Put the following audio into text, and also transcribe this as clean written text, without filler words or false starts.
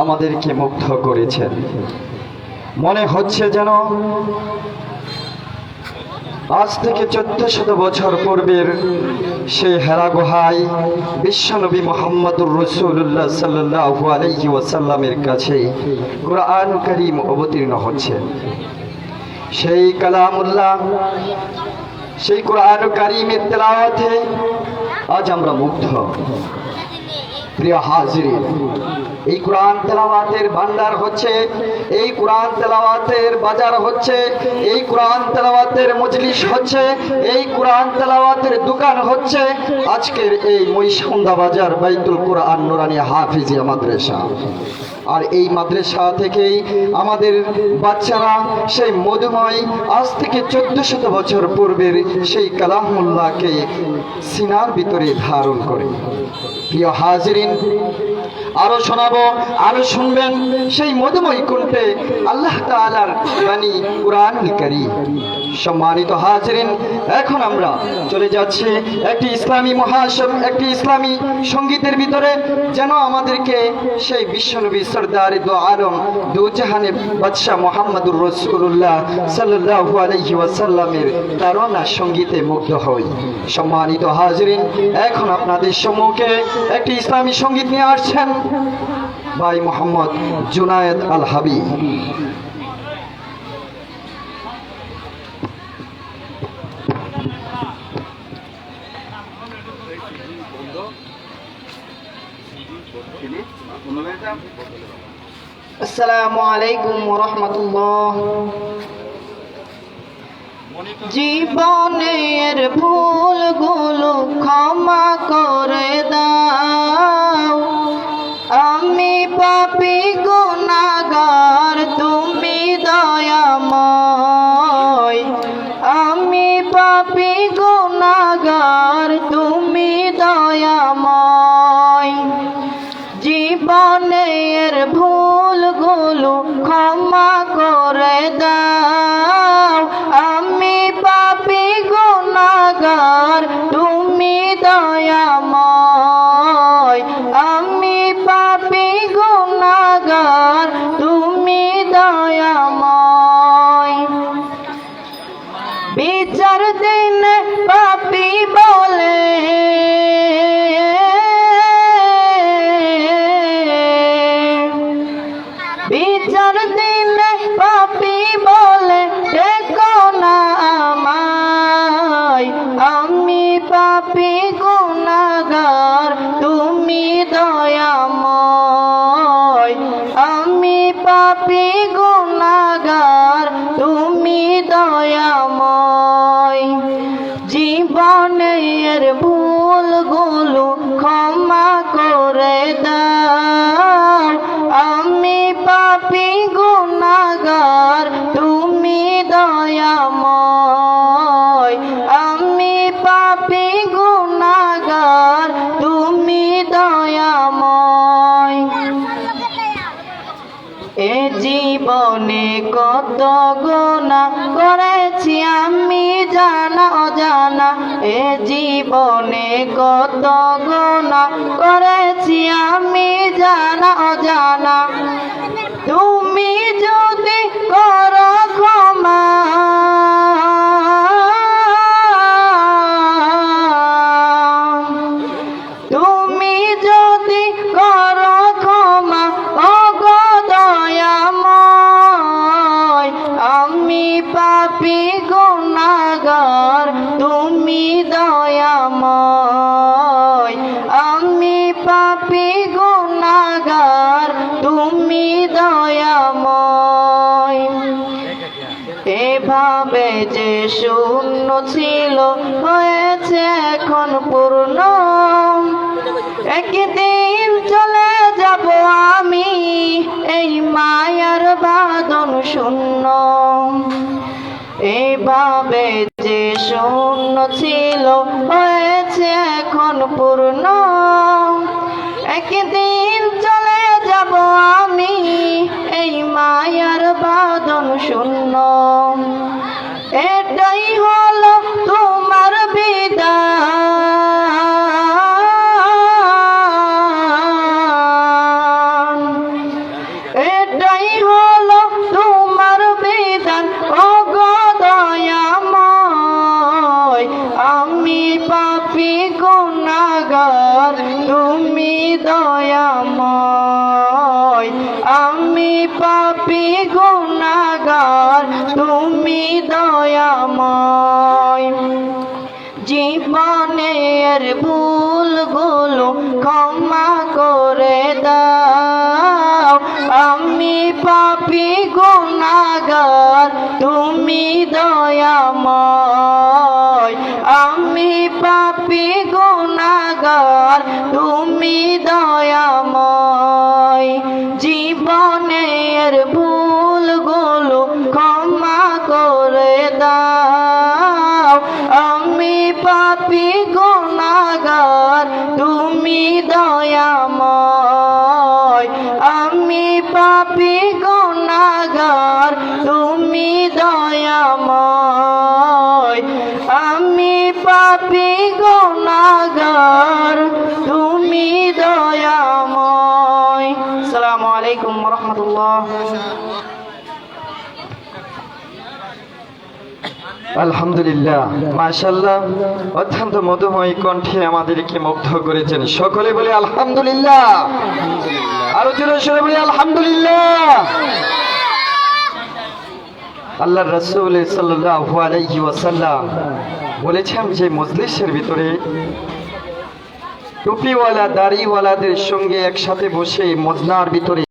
আমাদেরকে মুগ্ধ করেছেন। মনে হচ্ছে যেন আজ থেকে 1400 বছর পূর্বের সেই হেরা গুহায় বিশ্বনবী মুহাম্মদুর রাসূলুল্লাহ সাল্লাল্লাহু আলাইহি ওয়াসাল্লামের কাছে কুরআন কারীম অবতীর্ণ হচ্ছে। সেই কালামুল্লাহ, সেই কুরআন কারীমের তেলাওয়াতে আজ আমরা মুগ্ধ। প্রিয় হাজিরিন, এই কোরআন তেলাওয়াতের ভান্ডার হচ্ছে, এই কোরআন তেলাওয়াতের বাজার হচ্ছে, এই কোরআন তেলাওয়াতের মজলিস হচ্ছে, এই কোরআন তেলাওয়াতের দোকান হচ্ছে আজকের এই মহিষকুন্দা বাজার বাইতুল কোরআন নুরানী হাফিজিয়া মাদ্রাসা। আর এই মাদ্রাসা থেকেই আমাদের বাচ্চারা সেই মধুময় আজ থেকে 1400 বছর পূর্বের সেই কালামুল্লাহকে সিনার ভিতরে ধারণ করে। প্রিয় হাজিরিন, আরো শোনাবো, আরো শুনবেন সেই মধুময় কণ্ঠে আল্লাহ তাআলার বাণী কুরআনুল কারীম। সম্মানিত হাজিরিন, এখন আমরা চলে যাচ্ছি একটি ইসলামী সঙ্গীতের ভিতরে, যেন আমাদেরকে সেই বিশ্বনবী সরদার দু আলম দু জাহানের বাদশাহ মুহাম্মদুর রাসূলুল্লাহ সাল্লাল্লাহু আলাইহি ওয়াসাল্লামের তারানা সঙ্গীতে মুগ্ধ হই। সম্মানিত হাজিরিন, এখন আপনাদের সম্মুখে একটি ইসলামী সঙ্গীত নিয়ে আসছেন ভাই মোহাম্মদ জুনায়েদ আল হাবিব। আসসালামু আলাইকুম ওয়া রাহমাতুল্লাহ। জীবনের ভুলগুলো ক্ষমা করে দাও, আমি পাপী গুনাহগার, তুমি দয়াময়। আমি পাপী গুনাহগার, তুমি দয়াময়। জীবনের ভুলগুলো ক্ষমা করে দাও, আমি পাপী গুনাহগার, তুমি দয়াময়। আমি পাপী গুনাহগার, তুমি দয়াময়। বিচার দিনে পাপী বলে বিচার দিনে পাপী বলে দেখো না আমায়। আমি পাপী গুনাহগার, তুমি দয়াময়। আমি পাপী গুনাহগার, তুমি দয়াময়। জীবনের ভুলগুলো ক্ষমা করে দাও, আমি পাপী গুনাহগার, তুমি দয়াময়। আমি পাপী গুনাহগার, তুমি দয়াময়। এ জীবনে কত গুনাহ করেছি আমি জানা অজানা, এ জীবনে কত গুনাহ করেছি আমি জানা অজানা। তুমি যদি করো ক্ষমা, তুমি যদি করো ক্ষমা, ওগো দয়াময়। আমি পাপী গুনাহগার, তুমি দয়াময়। আমি পাপী গুনাহগার, তুমি দয়াময়। এভাবে যে শূন্য ছিল হয়েছে এখন পূর্ণ, একদিন চলে যাব আমি এই মায়ার বাঁধন শূন্য। এভাবে যে শূন্য ছিল হয়েছে এখন পূর্ণ, একদিন চলে যাব আমি এই মায়ার বাঁধন শূন্য। এটাই হলো তোমার বিদায়, পাপী গুনাহগার তুমি দয়াময় জীবনের ভুলগুলো ক্ষমা করে দাও আমি পাপী গুনাহগার তুমি দয়াময় আমি পাপী গুনাহগার তুমি দয়াময় জীবনের ভুলগুলো ক্ষমা করে দাও আমি পাপী গুনাহগার তুমি দয়াময় আমি পাপী গুনাহগার তুমি দয়াময় আমি পাপী গুনাহগার তুমি দয়াময় আসসালামু আলাইকুম ওয়া রাহমাতুল্লাহ আলহামদুলিল্লাহ, মাশাআল্লাহ, অত্যন্ত মধুময় কণ্ঠে আমাদেরকে মুগ্ধ করেছেন। সকলে বলে আলহামদুলিল্লাহ, আরো জোরে সরে বলি আলহামদুলিল্লাহ। আল্লাহর রাসূল সাল্লাল্লাহু আলাইহি ওয়াসাল্লাম বলেছেন যে মজলিসের ভিতরে টুপিওয়ালা দাড়িওয়ালাদের সঙ্গে একসাথে বসে মজনার ভিতরে